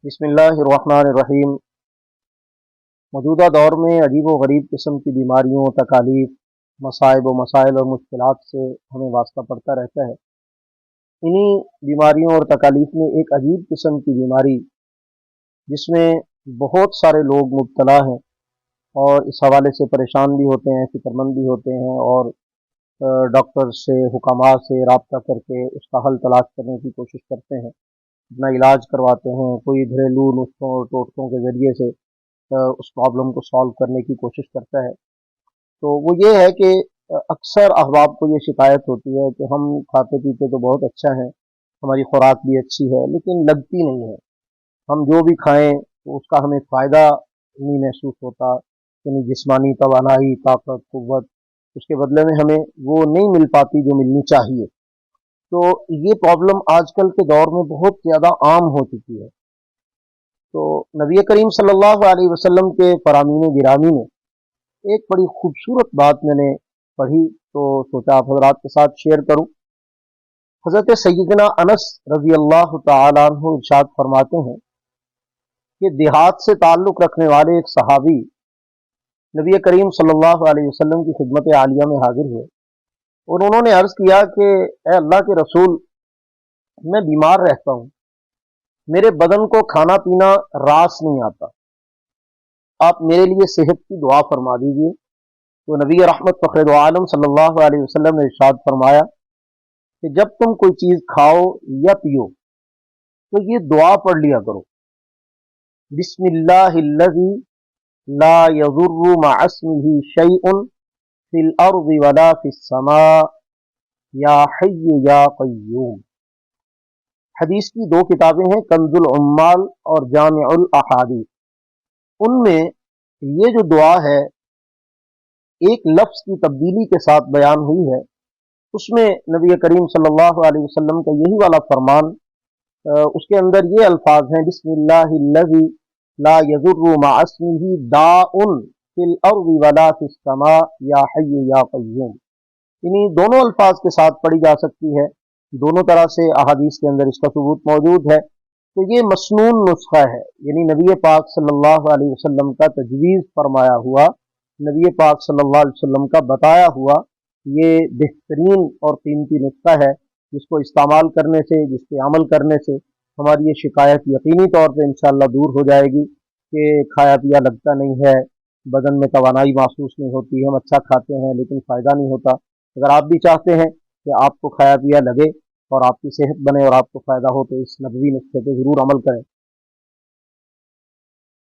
بسم اللہ الرحمن الرحیم۔ موجودہ دور میں عجیب و غریب قسم کی بیماریوں، تکالیف، مصائب و مسائل اور مشکلات سے ہمیں واسطہ پڑتا رہتا ہے۔ انہی بیماریوں اور تکالیف میں ایک عجیب قسم کی بیماری جس میں بہت سارے لوگ مبتلا ہیں اور اس حوالے سے پریشان بھی ہوتے ہیں، فکر مند بھی ہوتے ہیں، اور ڈاکٹر سے، حکامات سے رابطہ کر کے اس کا حل تلاش کرنے کی کوشش کرتے ہیں، اپنا علاج کرواتے ہیں، کوئی گھریلو نسخوں اور ٹوٹکوں کے ذریعے سے اس پرابلم کو سالو کرنے کی کوشش کرتا ہے۔ تو وہ یہ ہے کہ اکثر احباب کو یہ شکایت ہوتی ہے کہ ہم کھاتے پیتے تو بہت اچھا ہیں، ہماری خوراک بھی اچھی ہے، لیکن لگتی نہیں ہے۔ ہم جو بھی کھائیں تو اس کا ہمیں فائدہ نہیں محسوس ہوتا، یعنی جسمانی توانائی، طاقت، قوت، اس کے بدلے میں ہمیں وہ نہیں مل پاتی جو ملنی چاہیے۔ تو یہ پرابلم آج کل کے دور میں بہت زیادہ عام ہو چکی ہے۔ تو نبی کریم صلی اللہ علیہ وسلم کے فرامین گرامی میں ایک بڑی خوبصورت بات میں نے پڑھی، تو سوچا آپ حضرات کے ساتھ شیئر کروں۔ حضرت سیدنا انس رضی اللہ تعالیٰ عنہ ارشاد فرماتے ہیں کہ دیہات سے تعلق رکھنے والے ایک صحابی نبی کریم صلی اللہ علیہ وسلم کی خدمت عالیہ میں حاضر ہوئے اور انہوں نے عرض کیا کہ اے اللہ کے رسول، میں بیمار رہتا ہوں، میرے بدن کو کھانا پینا راس نہیں آتا، آپ میرے لیے صحت کی دعا فرما دیجیے۔ تو نبی رحمت فخر دو عالم صلی اللہ علیہ وسلم نے ارشاد فرمایا کہ جب تم کوئی چیز کھاؤ یا پیو تو یہ دعا پڑھ لیا کرو، بسم اللہ الذی لا یضر مع اسمہ شیء فی الارض ولا فی السماء یا حی یا قیوم۔ حدیث کی دو کتابیں ہیں، کنز العمال اور جامع الاحادیث۔ ان میں یہ جو دعا ہے ایک لفظ کی تبدیلی کے ساتھ بیان ہوئی ہے، اس میں نبی کریم صلی اللہ علیہ وسلم کا یہی والا فرمان، اس کے اندر یہ الفاظ ہیں، بسم اللہ الذی لا یضر مع اسمہ داء فی الارض ولا فی السماء یا حی یا قیوم۔ انہی دونوں الفاظ کے ساتھ پڑھی جا سکتی ہے، دونوں طرح سے احادیث کے اندر اس کا ثبوت موجود ہے۔ تو یہ مسنون نسخہ ہے، یعنی نبی پاک صلی اللہ علیہ وسلم کا تجویز فرمایا ہوا، نبی پاک صلی اللہ علیہ وسلم کا بتایا ہوا یہ بہترین اور قیمتی نسخہ ہے، جس کو استعمال کرنے سے، جس پہ عمل کرنے سے ہماری یہ شکایت یقینی طور پہ انشاءاللہ دور ہو جائے گی کہ کھایا پیا لگتا نہیں ہے، بدن میں توانائی محسوس نہیں ہوتی، ہم اچھا کھاتے ہیں لیکن فائدہ نہیں ہوتا۔ اگر آپ بھی چاہتے ہیں کہ آپ کو کھایا پیا لگے اور آپ کی صحت بنے اور آپ کو فائدہ ہو تو اس نبوی نسخے پہ ضرور عمل کریں۔